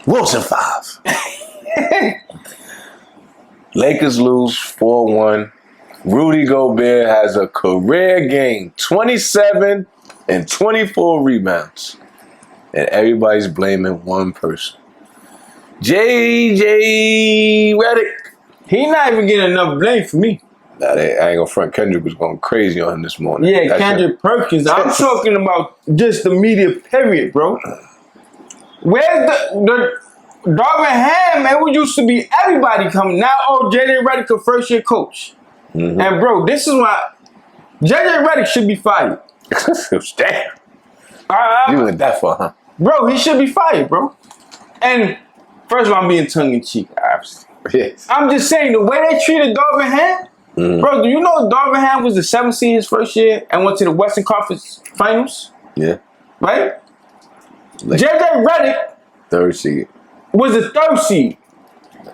Wilson 5. Lakers lose 4-1. Rudy Gobert has a career game, 27 and 24 rebounds. And everybody's blaming one person. JJ Redick. He not even getting enough blame for me. Nah, I ain't gonna front. Kendrick was going crazy on him this morning. Yeah, Kendrick Perkins. I'm talking about just the media period, bro. Where's the Darvin Ham, man? We used to be everybody coming. Now, JJ Redick, a first-year coach. Mm-hmm. And, bro, this is why JJ Redick should be fired. Damn. You went that far, huh? Bro, he should be fired, bro. And, first of all, I'm being tongue-in-cheek, obviously. Yes. I'm just saying, the way they treated Darvin Ham, bro, do you know Darvin Ham was the 7th seed his first year and went to the Western Conference Finals? Yeah. Right? JJ Redick 3rd seed. Was the 3rd seed.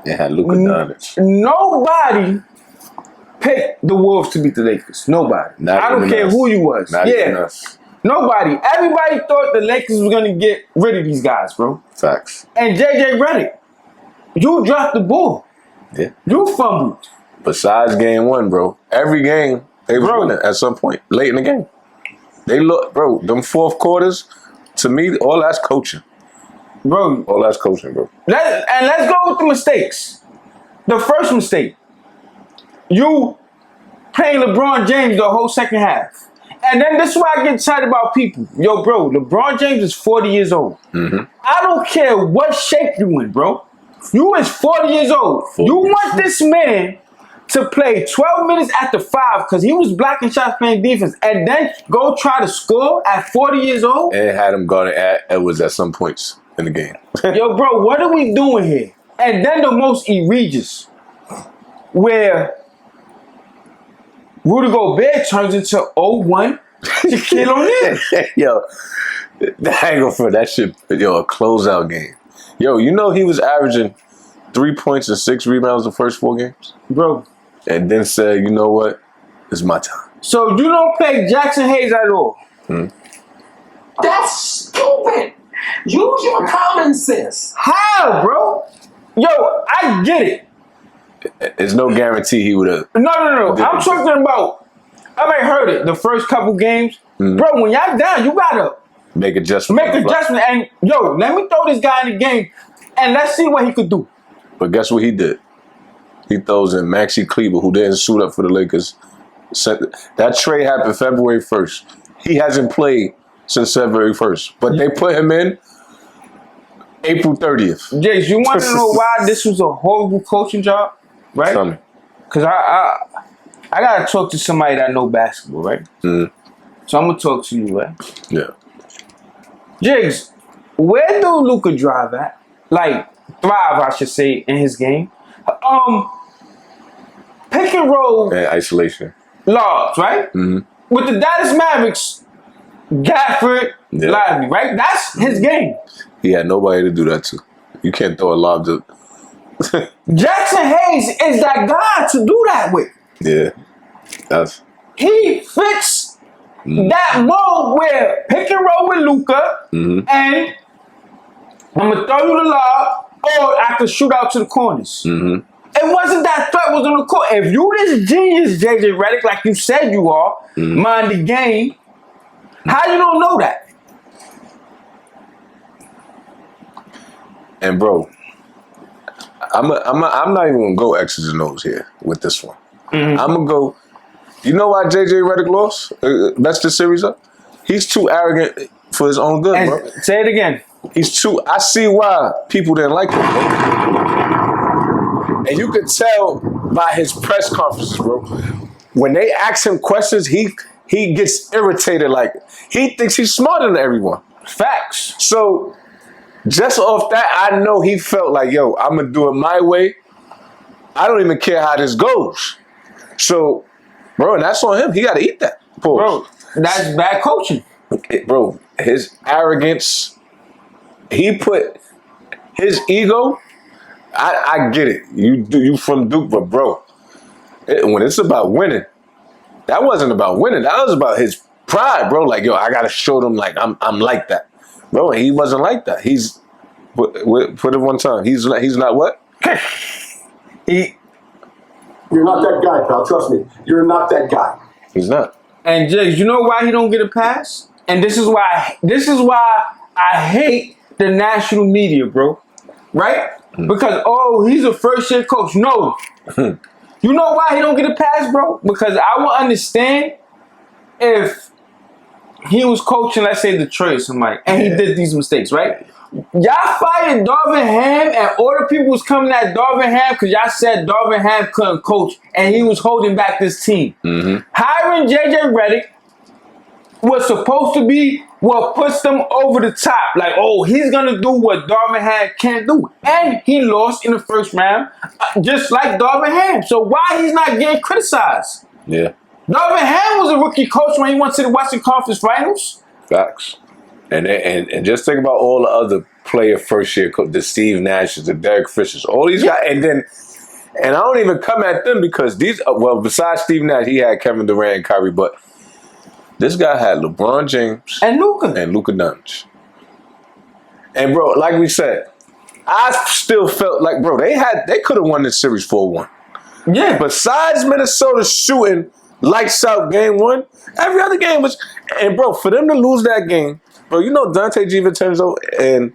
They had Luka Doncic. Nobody picked the Wolves to beat the Lakers. Nobody. I don't care who you was. Not even us. Nobody. Everybody thought the Lakers was going to get rid of these guys, bro. Facts. And JJ Redick, you dropped the ball. Yeah. You fumbled. Besides game 1, bro. Every game, they was winning at some point. Late in the game. They look, bro, them fourth quarters, to me, all that's coaching. Bro. All that's coaching, bro. Let's go with the mistakes. The first mistake. You playing LeBron James the whole second half. And then this is why I get excited about people. Yo, bro, LeBron James is 40 years old. Mm-hmm. I don't care what shape you in, bro. You is 40 years old. 40. You want this man to play 12 minutes after 5 because he was blocking shots playing defense and then go try to score at 40 years old? And had him guarding Edwards at some points in the game. Yo, bro, what are we doing here? And then the most egregious, where Rudy Gobert turns into 0-1 to Kid O'Neal. Yo, I ain't gonna for that shit. Yo, a closeout game. Yo, you know he was averaging 3 points and 6 rebounds the first 4 games? Bro. And then said, you know what? It's my time. So you don't play Jackson Hayes at all? That's stupid. Use your common sense. How, bro? Yo, I get it. There's no guarantee he would have. No. I'm talking about, I might heard it the first couple games. Bro, when y'all down, you gotta make adjustment. And yo, let me throw this guy in the game and let's see what he could do. But guess what he did? He throws in Maxi Kleber, who didn't suit up for the Lakers. That trade happened February 1st. He hasn't played since February 1st. But they put him in April 30th. Jiggs, you want to know why this was a horrible coaching job? Right? Tell me. Because I got to talk to somebody that know basketball, right? Mm-hmm. So I'm going to talk to you, right? Yeah. Jiggs, where do Luka drive at? Like, thrive, I should say, in his game. Pick and roll. And isolation. Lobs, right? Mm-hmm. With the Dallas Mavericks, Gafford, Lively, right? That's his game. He had nobody to do that to. You can't throw a lob to... Jackson Hayes is that guy to do that with. Yeah. He fits that mold where pick and roll with Luka and I'm going to throw you the lob or I can shoot out to the corners. Mm-hmm. It wasn't that threat was on the court. If you this genius, JJ Redick, like you said you are, mind the game, how you don't know that? And bro, I'm not even gonna go X's and O's here with this one. I'm gonna go. You know why JJ Redick lost? That's the series up. He's too arrogant for his own good, bro. Say it again. He's too. I see why people didn't like him, bro. And you could tell by his press conferences, bro. When they ask him questions, he gets irritated. Like he thinks he's smarter than everyone. Facts. So just off that, I know he felt like, yo, I'm gonna do it my way. I don't even care how this goes. So, bro, and that's on him. He got to eat that. Pause. Bro, that's bad coaching. Bro, his arrogance. He put his ego. I get it. You from Duke, but bro, when it's about winning, that wasn't about winning. That was about his pride, bro. Like, yo, I gotta show them like I'm like that, bro. And he wasn't like that. He's Put it one time. He's not what? You're not that guy, pal. Trust me. You're not that guy. He's not. And Jiggs, you know why he don't get a pass? And this is why I hate the national media, bro. Right? Because he's a first year coach. No. You know why he don't get a pass, bro? Because I will understand if he was coaching, let's say Detroit or somebody, and he did these mistakes, right? Y'all fired Darvin Ham, and all the people was coming at Darvin Ham because y'all said Darvin Ham couldn't coach, and he was holding back this team. Hiring JJ Redick was supposed to be what puts them over the top. Like, he's going to do what Darvin Ham can't do. And he lost in the first round, just like Darvin Ham. So why he's not getting criticized? Yeah. Darvin Ham was a rookie coach when he went to the Western Conference Finals. Facts. And just think about all the other player first year coach, the Steve Nashes, the Derek Fishers, all these guys, and I don't even come at them because besides Steve Nash, he had Kevin Durant and Kyrie, but this guy had LeBron James and Luka Doncic. And bro, like we said, I still felt like, bro, they could have won this series 4-1. Yeah. Besides Minnesota shooting lights out game 1, every other game was, and bro, for them to lose that game, bro, you know Dante DiVincenzo and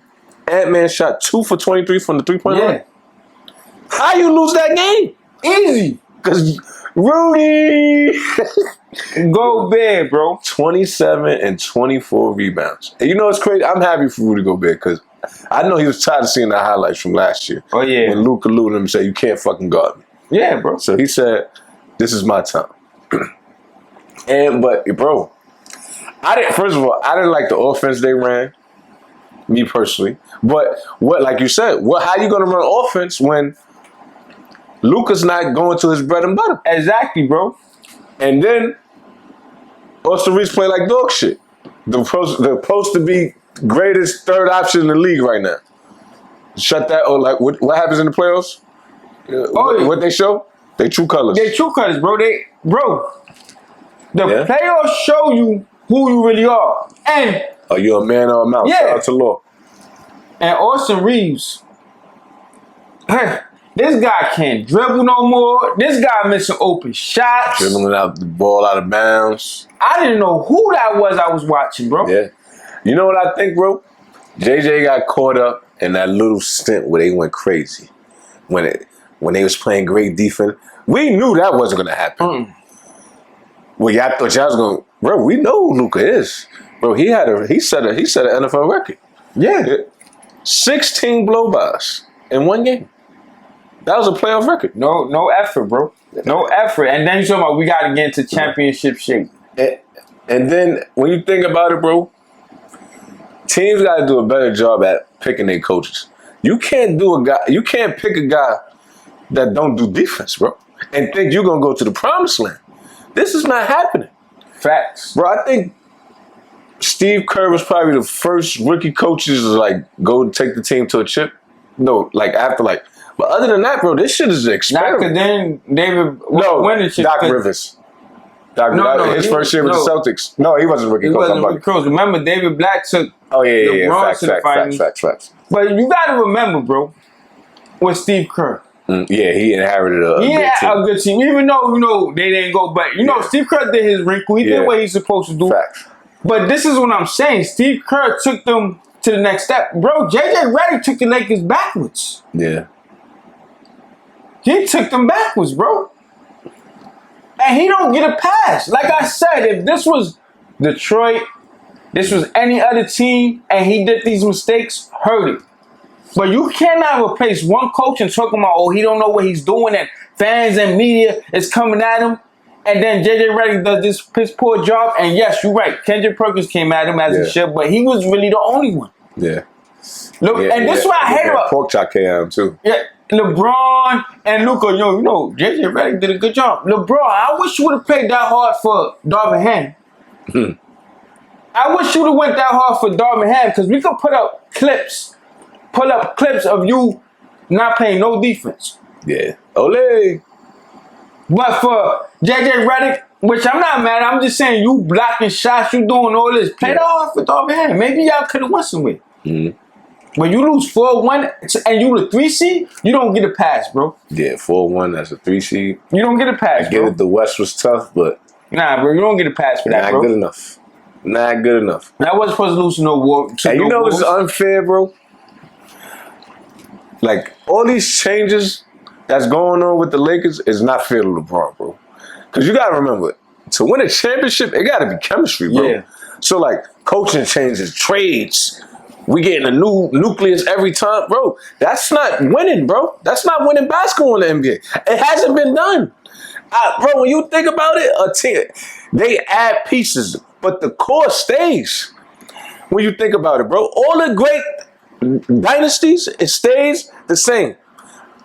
Ant-Man shot 2 for 23 from the 3-point line? How you lose that game? Easy. Because Rudy Gobert, bro. 27 and 24 rebounds. And you know what's crazy? I'm happy for Rudy Gobert because I know he was tired of seeing the highlights from last year. Oh, yeah. When Luka alluded him and said, you can't fucking guard me. Yeah, bro. So he said, this is my time. But bro, first of all, I didn't like the offense they ran, me personally. But like you said, how you gonna run offense when Luka's not going to his bread and butter? Exactly, bro. And then Austin Reeves play like dog shit. They're supposed to be greatest third option in the league right now. Shut that. Or like what happens in the playoffs? What they show? They true colors. They true colors, bro. The playoffs show you who you really are. And are you a man or a mouse? Yeah. Shout out to Law. And Austin Reeves, this guy can't dribble no more. This guy missing open shots. Dribbling out the ball out of bounds. I didn't know who that was I was watching, bro. Yeah. You know what I think, bro? JJ got caught up in that little stint where they went crazy. When they was playing great defense. We knew that wasn't going to happen. Well, y'all thought y'all was going to... Bro, we know who Luka is. Bro, he set an NFL record. Yeah. 16 blow-bys in one game. That was a playoff record. No effort, bro. No effort. And then you're talking about we got to get into championship shape. And then when you think about it, bro, teams got to do a better job at picking their coaches. You can't pick a guy that don't do defense, bro, and think you're going to go to the promised land. This is not happening. Facts. Bro, I think Steve Kerr was probably the first rookie coaches to like go take the team to a chip. No, like after like, but other than that, bro, this shit is an experiment. Not because then David winning shit. Doc Rivers. His first year with the Celtics. No, he wasn't rookie coach. He wasn't rookie coach. Remember, David Black took Facts. But you got to remember, bro, with Steve Kerr. Yeah, he inherited a good team. Even though, they didn't go. But, Steve Kerr did his wrinkle. He did what he's supposed to do. Facts. But this is what I'm saying. Steve Kerr took them to the next step. Bro, JJ Redick took the Lakers backwards. Yeah. He took them backwards, bro. And he don't get a pass. Like I said, if this was Detroit, this was any other team, and he did these mistakes, hurt it. But you cannot replace one coach and talking about, he don't know what he's doing, and fans and media is coming at him, and then JJ Redick does this piss poor job. And yes, you're right. Kendrick Perkins came at him as he should, but he was really the only one. Yeah. Look, and this is what I hate about pork chop came at him too. Yeah. LeBron and Luka, JJ Redick did a good job. LeBron, I wish you would have played that hard for Darvin Ham. I wish you would have went that hard for Darvin Ham because we could pull up clips of you not playing no defense. Yeah. Ole. But for JJ Redick, which I'm not mad, I'm just saying you blocking shots, you doing all this. Play that hard for Darvin Ham. Maybe y'all could have won somewhere. When you lose 4-1 and you the 3 seed, you don't get a pass, bro. Yeah, 4-1. That's a 3 seed. You don't get a pass, I get bro. it. The West was tough, but Nah, bro, you don't get a pass for that, not bro. good enough. Not good enough. That wasn't supposed to lose to no war. And you know what's unfair, bro? Like, all these changes that's going on with the Lakers is not fair to LeBron, bro. Because you got to remember, to win a championship, it got to be chemistry, bro. Yeah. So, like, coaching changes, trades, we getting a new nucleus every time. Bro, that's not winning, bro. That's not winning basketball in the NBA. It hasn't been done. Bro, when you think about it, a team, they add pieces, but the core stays. When you think about it, bro, all the great dynasties, it stays the same.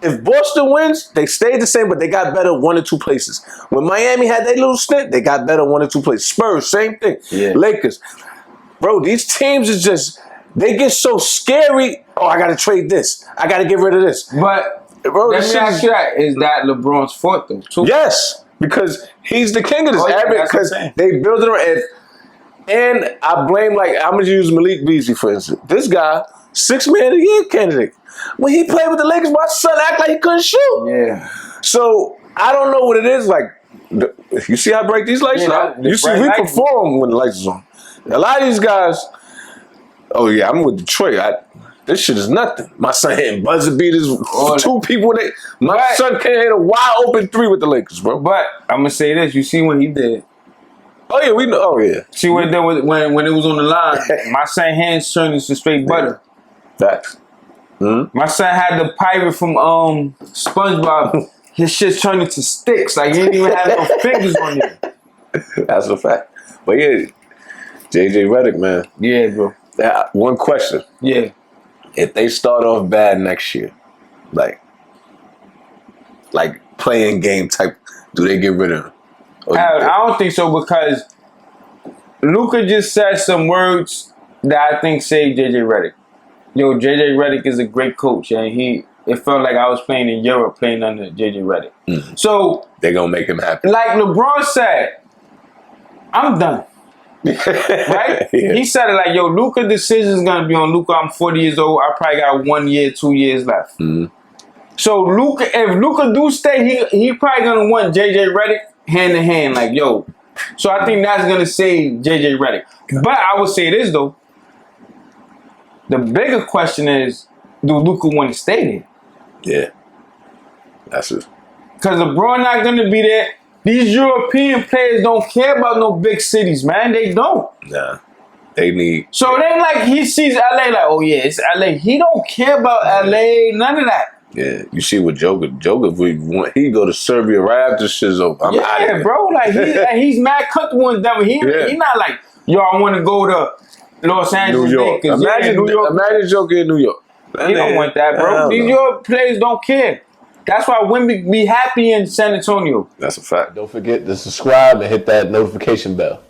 If Boston wins, they stayed the same, but they got better 1 or 2 places. When Miami had their little stint, they got better 1 or 2 places. Spurs, same thing. Yeah. Lakers. Bro, these teams is just, they get so scary. Oh, I got to trade this. I got to get rid of this. But Bro, let me ask you that. Is that LeBron's fault, though, too? Yes, because he's the king of this. Oh, yeah, that's Because what I'm saying. they build it around. And I blame, like, I'm going to use Malik Beasley, for instance. This guy, 6 Man of the Year candidate. When he played with the Lakers, my son act like he couldn't shoot. Yeah. So, I don't know what it is. Like, you see how bright these lights are? You see, we perform when the lights is on. A lot of these guys, oh, yeah, I'm with Detroit. This shit is nothing. My son hitting buzzer beaters, 2 people. My son can't hit a wide open 3 with the Lakers, bro. But I'm going to say this. You see what he did. Oh, yeah, we know. Oh, yeah. See what he did when it was on the line. My son hands turned into straight butter. Facts. Mm-hmm. My son had the pirate from SpongeBob. His shit turned into sticks. Like, he didn't even have no fingers on it. That's a fact. But yeah, JJ Redick, man. Yeah, bro. One question. Yeah. If they start off bad next year, like playing game type, do they get rid of him? I don't think so, because Luka just said some words that I think saved JJ Redick. Yo, JJ Redick is a great coach, and it felt like I was playing in Europe, playing under JJ Redick. Mm-hmm. So they're gonna make him happy. Like LeBron said, I'm done. Right? Yeah. He said it like, yo, Luka decision is gonna be on Luka. I'm 40 years old. I probably got 1 year, 2 years left. Mm-hmm. So Luka, if Luka do stay, he probably gonna want JJ Redick hand in hand. Like, yo. So I think that's gonna save JJ Redick. But I would say this though. The bigger question is, do Luka want to stay there? Yeah. That's it. Because LeBron not going to be there. These European players don't care about no big cities, man. They don't. Nah. They need... So it ain't like he sees LA like, oh yeah, it's LA. He don't care about LA, none of that. Yeah. You see what Joker, he go to Serbia right after shit's over. I'm out of here. Bro. Like, he's mad comfortable in Denver. He not like, yo, I want to go to Los Angeles, New York. Imagine Joker in New York. He don't want that, bro. These York players don't care. That's why Wemby be happy in San Antonio. That's a fact. Don't forget to subscribe and hit that notification bell.